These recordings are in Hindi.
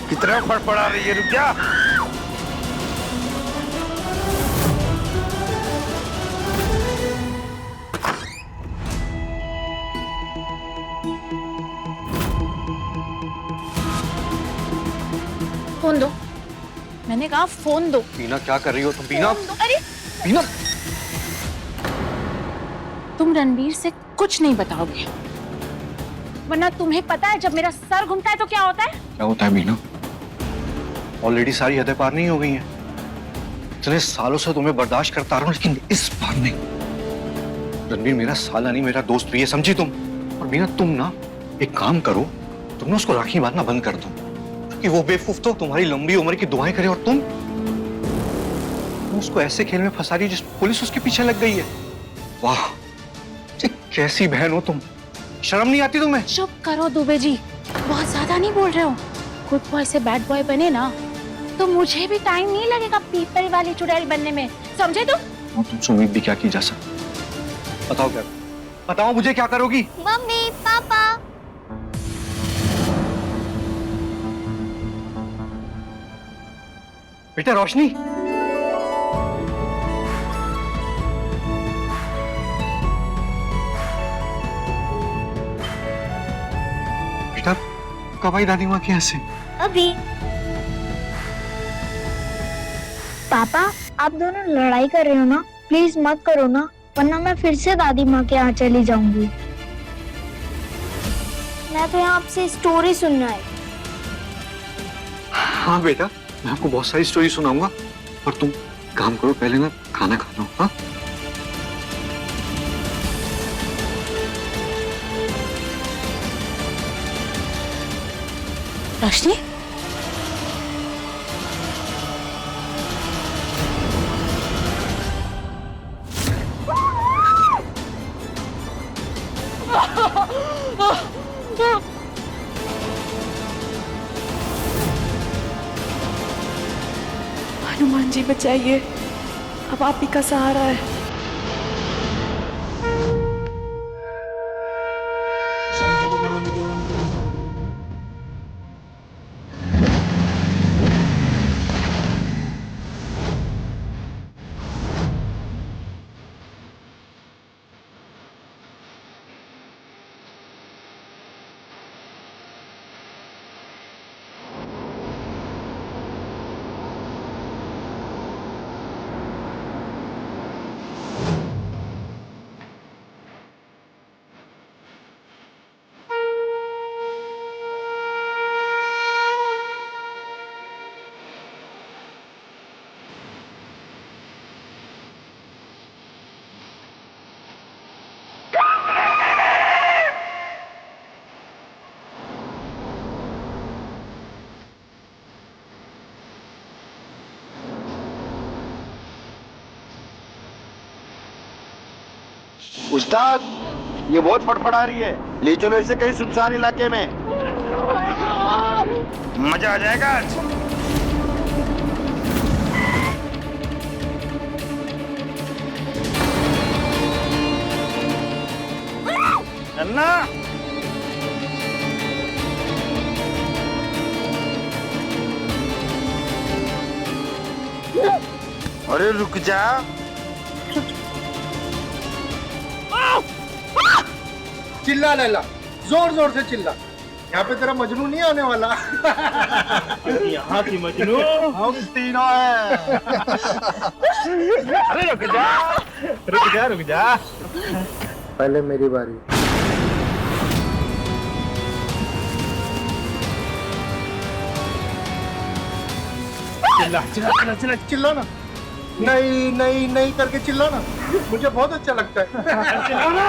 कितना फड़फड़ा रही है, रुक जा। फोन दो, मैंने कहा फोन दो। बीना क्या कर रही हो तुम? बीना, अरे बीना, तुम रणवीर से कुछ नहीं बताओगे, वरना तुम्हें पता है जब मेरा सर घूमता है तो क्या होता है? क्या होता है बीना? ऑलरेडी सारी हदें पार नहीं हो गई हैं। इतने सालों से तुम्हें बर्दाश्त करता रहा हूं, लेकिन इस बार नहीं। रणवीर मेरा साला नहीं, मेरा दोस्त भी है, समझी तुम? और बीना तुम ना एक काम करो, तुम ना उसको राखी बांधना बंद कर दो, क्योंकि वो बेवकूफ तो तुम्हारी लंबी उम्र की दुआएं करे, और तुम उसको ऐसे खेल में फंसा रही हो जिस पुलिस उसके पीछे लग गई है। वाह, कैसी बहन हो तुम, शर्म नहीं आती तुम्हें? चुप करो दुबे जी, बहुत ज्यादा नहीं बोल रहे हो। गुड बॉय से बैड बॉय बने ना तो मुझे भी टाइम नहीं लगेगा पीपल वाली चुड़ैल बनने में, समझे तुम? और तुमसे उम्मीद भी क्या की जा सकती? बताओ क्या, बताओ मुझे क्या करोगी? मम्मी, पापा। बेटा रोशनी, बेटा कब आई दादी माँ के यहाँ से? अभी। पापा, आप दोनों लड़ाई कर रहे हो ना? प्लीज मत करो ना, वरना मैं फिर से दादी माँ के यहाँ चली जाऊंगी। मैं तो यहाँ आपसे स्टोरी सुनना है। हाँ बेटा, मैं आपको बहुत सारी स्टोरी सुनाऊंगा, और तुम काम करो, पहले ना खाना खा लो। हाँ, रोशनी, हनुमान जी बचाइए, अब आप ही का सहारा है। उस्ताद, ये बहुत फड़फड़ा रही है, ले चलो इसे कहीं सुनसान इलाके में, मजा आ जाएगा आज। अन्ना, अरे रुक जा। चिल्ला लैला, जोर जोर से चिल्ला, यहाँ पे तेरा मजनू नहीं आने वाला। यहाँ की मजनू हम तीनों हैं। अरे रुक जा, रुक जा, रुक जा। पहले मेरी बारी। चिल्ला चिल्ला चिल्ला चिल्ला चिल्ला ना, नहीं नहीं नहीं करके चिल्ला ना, मुझे बहुत अच्छा लगता है। चिल्ला ना।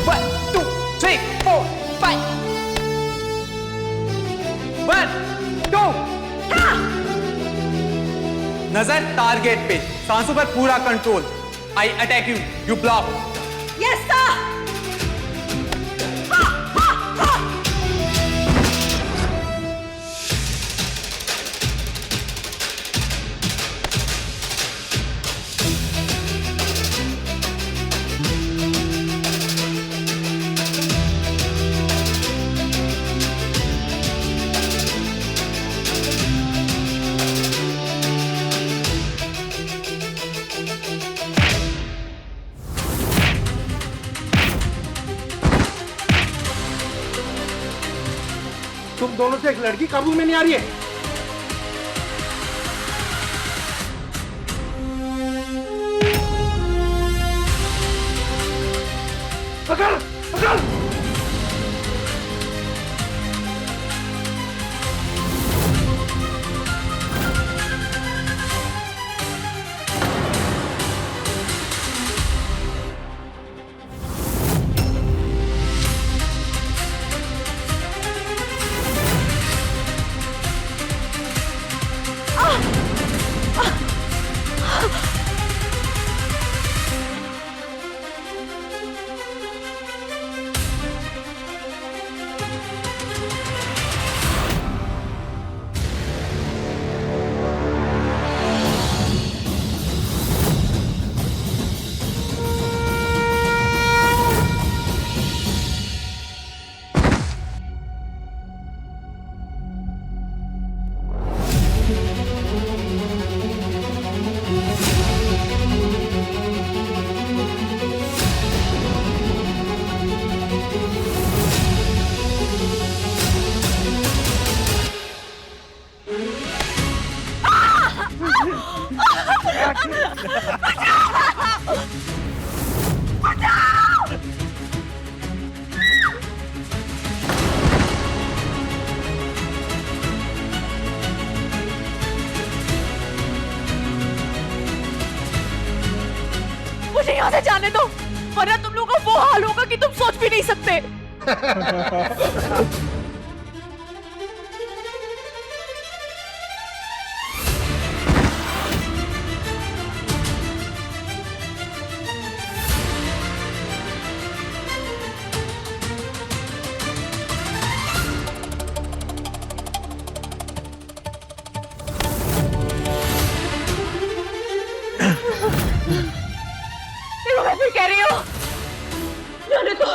One, two, three, four, five. One, two. नजर टारगेट पे, सांसों पर पूरा control. I attack you, you block. Yes sir. तुम दोनों से एक लड़की काबू में नहीं आ रही है. पकड़ पकड़. मुझे यहाँ से जाने दो, वरना तुम लोगों का वो हाल होगा कि तुम सोच भी नहीं सकते. देखो मैं फिर कह रही हूँ, जाने दो.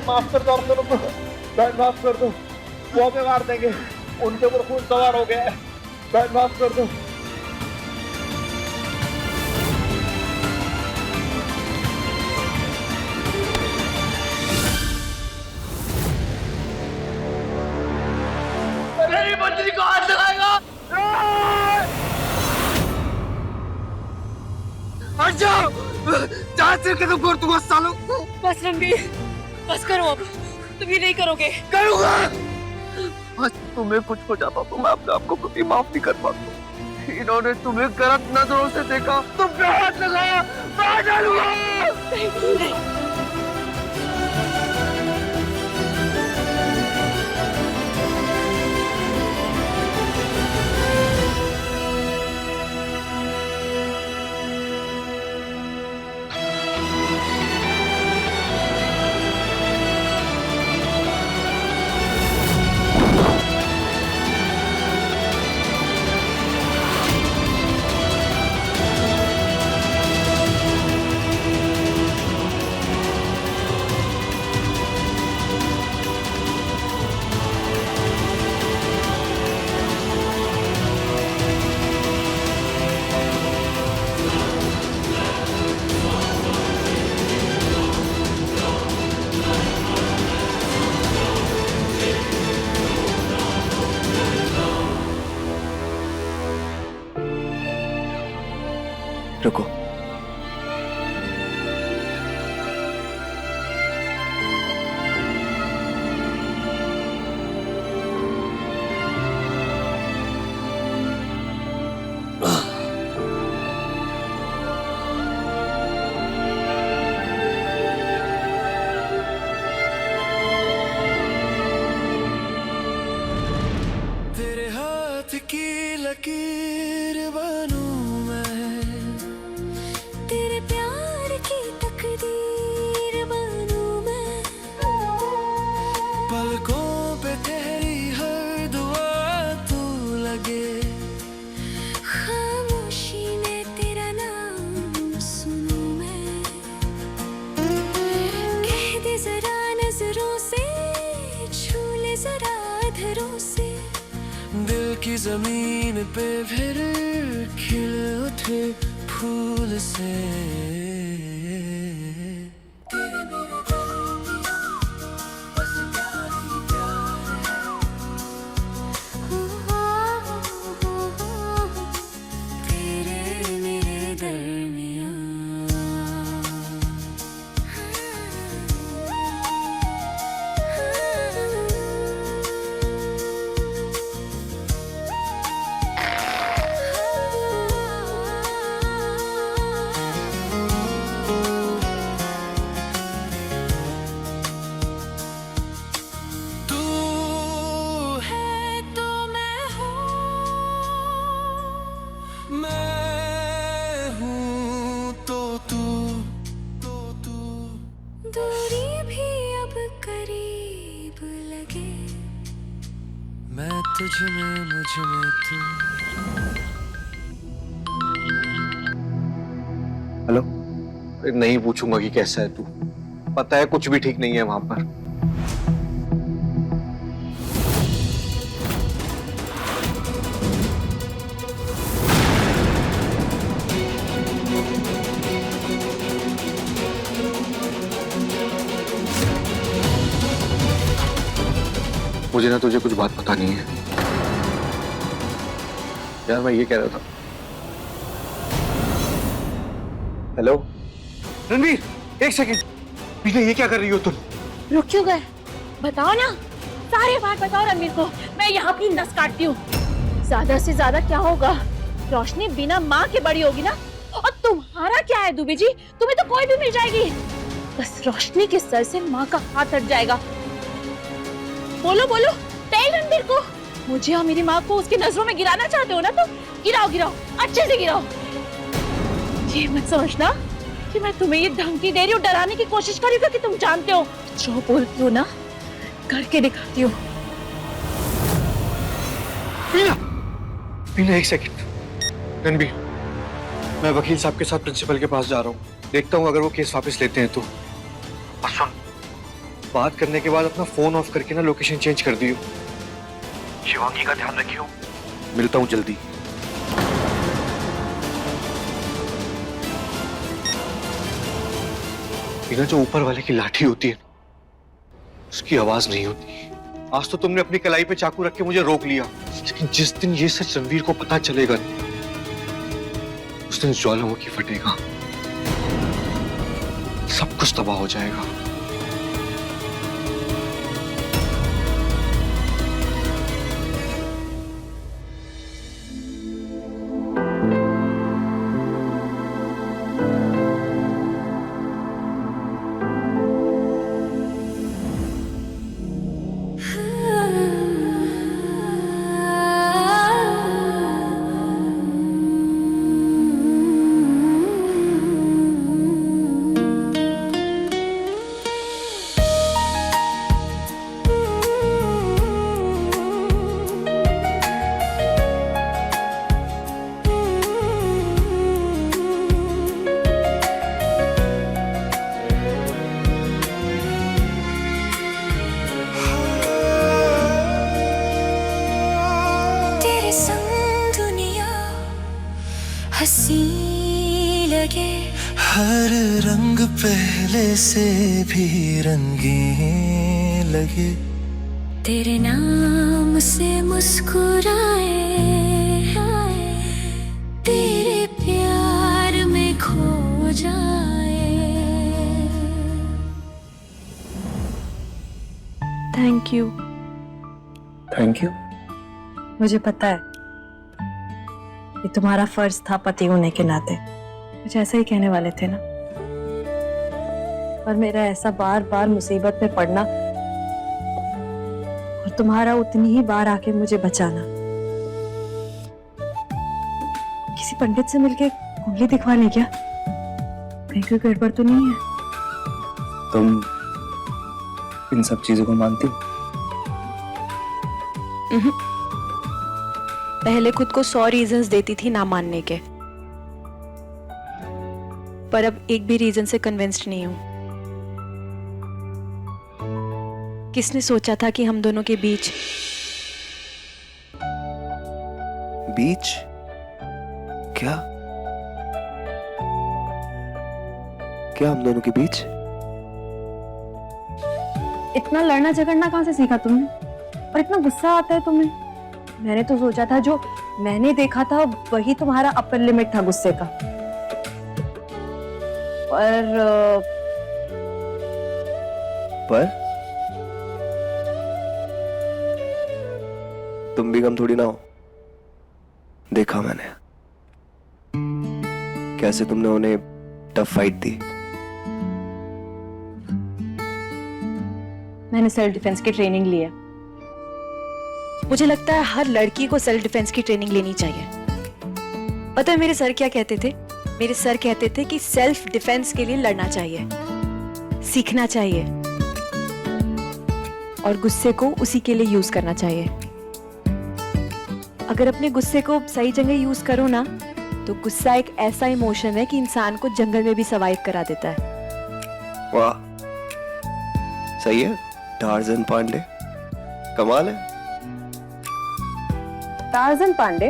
माफ कर दो आप दोनों को, बहन माफ कर दो। वो हमें मार देंगे, उनके ऊपर खून सवार हो गया है। बहन माफ कर दो। मेरी मंत्री को हाथ लगाएगा। हट जाओ, जहाँ से के तुम तुम सालों। बस रणबीर, बस करो अब, तुम ये नहीं करोगे। करूंगा। आज तुम्हें कुछ हो जाता तो मैं अपने आप को कभी माफ नहीं कर पाता। इन्होंने तुम्हें गलत नजरों से देखा, तुम पे हाथ लगाया, मैं डालूंगा। नहीं। रुको। तेरे हाथ की लकीर बनूं मैं, तेरे प्यार की तकदीर बनूं मैं, पलकों पे तेरी हर दुआ तू लगे, खामोशी में तेरा नाम सुनूं मैं, कह दे जरा नजरों से, छू ले जरा अधरों से, दिल की जमीन पे फिर खिल उठे फूल से। तेरे मेरे दरमियां बस प्यार ही प्यार है। तेरे मेरे दरमियां दूरी भी अब करीब लगे, मैं तुझ में मुझ में तू। हेलो। नहीं पूछूंगा कि कैसा है तू, पता है कुछ भी ठीक नहीं है वहां पर। मुझे ना तुझे कुछ बात पता नहीं है यार, मैं ये कह रहा था। हेलो रणवीर, एक सेकंड। पीछे ये क्या कर रही हो तुम? रुक क्यों गए? बताओ ना, सारे बात बताओ रणवीर को, मैं यहाँ की नस काटती हूँ। ज्यादा से ज्यादा क्या होगा, रोशनी बिना माँ के बड़ी होगी ना। और तुम्हारा क्या है दुबे जी, तुम्हें तो कोई भी मिल जाएगी, बस रोशनी के सर से माँ का हाथ हट जाएगा। बोलो बोलो, टेल रणवीर को। मुझे और मेरी माँ को उसकी नजरों में गिराना चाहते हो ना, तो गिराओ गिराओ, अच्छे से गिराओ। ये मत समझना कि मैं तुम्हें ये धमकी दे रही हूँ, डराने की कोशिश कर रही हूँ, कि तुम जानते हो जो बोलती हो ना करके दिखाती हूँ। मीना एक सेकंड। रणबीर, मैं वकील साहब के साथ प्रिंसिपल के पास जा रहा हूँ, देखता हूँ अगर वो केस वापस लेते हैं तो। और सुन, बात करने के बाद अपना फोन ऑफ करके ना लोकेशन चेंज कर दियो। शिवांगी का ध्यान रखियो। मिलता हूँ जल्दी। मीना, जो ऊपर वाले की लाठी होती है उसकी आवाज नहीं होती। आज तो तुमने अपनी कलाई पे चाकू रख के मुझे रोक लिया, लेकिन जिस दिन ये सच रणवीर को पता चलेगा उस दिन ज्वालामुखी फटेगा, सब कुछ तबाह हो जाएगा। हंसी लगे, हर रंग पहले से भी रंगीन लगे, तेरे नाम से मुस्कुराए, तेरे प्यार में खो जाए। Thank you. Thank you. मुझे पता है ये तुम्हारा फर्ज था पति होने के नाते, कुछ ऐसा ही कहने वाले थे ना, पर मेरा ऐसा बार बार मुसीबत में पड़ना और तुम्हारा उतनी ही बार आके मुझे बचाना, किसी पंडित से मिलके कुंडली दिखवाने क्या? कहीं कोई गड़बड़ तो नहीं है? तुम इन सब चीजों को मानती हो? पहले खुद को 100 रीजंस देती थी ना मानने के, पर अब एक भी रीजन से कन्विंस्ड नहीं हूं। किसने सोचा था कि हम दोनों के बीच क्या क्या हम दोनों के बीच? इतना लड़ना झगड़ना कहां से सीखा तुमने, और इतना गुस्सा आता है तुम्हें? मैंने तो सोचा था जो मैंने देखा था वही तुम्हारा अपर लिमिट था गुस्से का, पर तुम भी कम थोड़ी ना हो। देखा मैंने कैसे तुमने उन्हें टफ फाइट दी। मैंने सेल्फ डिफेंस की ट्रेनिंग ली है। मुझे लगता है हर लड़की को सेल्फ डिफेंस की ट्रेनिंग लेनी चाहिए। पता है मेरे सर क्या कहते थे? मेरे सर कहते थे कि सेल्फ डिफेंस के लिए लड़ना चाहिए, सीखना चाहिए और गुस्से को उसी के लिए यूज करना चाहिए। अगर अपने गुस्से को सही जगह यूज करो ना, तो गुस्सा एक ऐसा इमोशन है कि इंसान को जंगल में भी सर्वाइव करा देता है। वाह, सही है। टार्जन पांडे, कमाल है। टार्जन पांडे?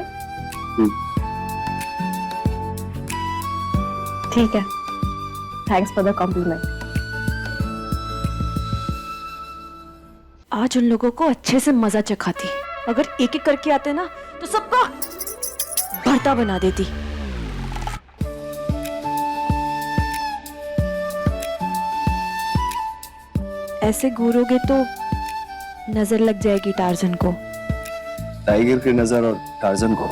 ठीक है, थैंक्स फॉर द कॉम्प्लीमेंट। आज उन लोगों को अच्छे से मजा चखाती। अगर एक एक करके आते ना तो सबका भरता बना देती। ऐसे घूरोगे तो नजर लग जाएगी टार्जन को। टाइगर की नजर और टार्जन को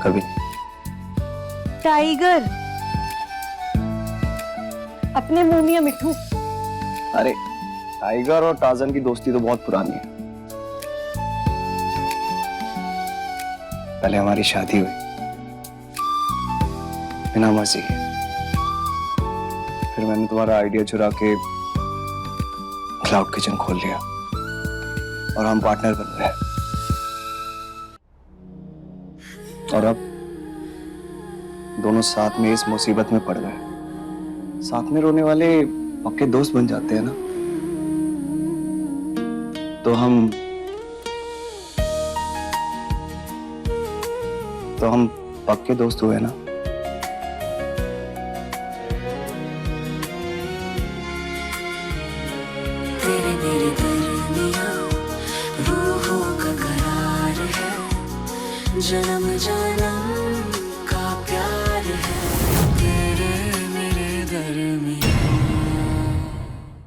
कभी। टाइगर अपने मुंह में मिठू। अरे टाइगर और टार्जन की दोस्ती तो बहुत पुरानी है। पहले हमारी शादी हुई, बिना मर्जी के। फिर मैंने तुम्हारा आइडिया चुरा के क्लाउड किचन खोल लिया और हम पार्टनर बन गए। और अब दोनों साथ में इस मुसीबत में पड़ गए। साथ में रोने वाले पक्के दोस्त बन जाते हैं ना। तो हम पक्के दोस्त हुए ना। तेरे मेरे दरमियां रूहों का करार है, जन्म जन्म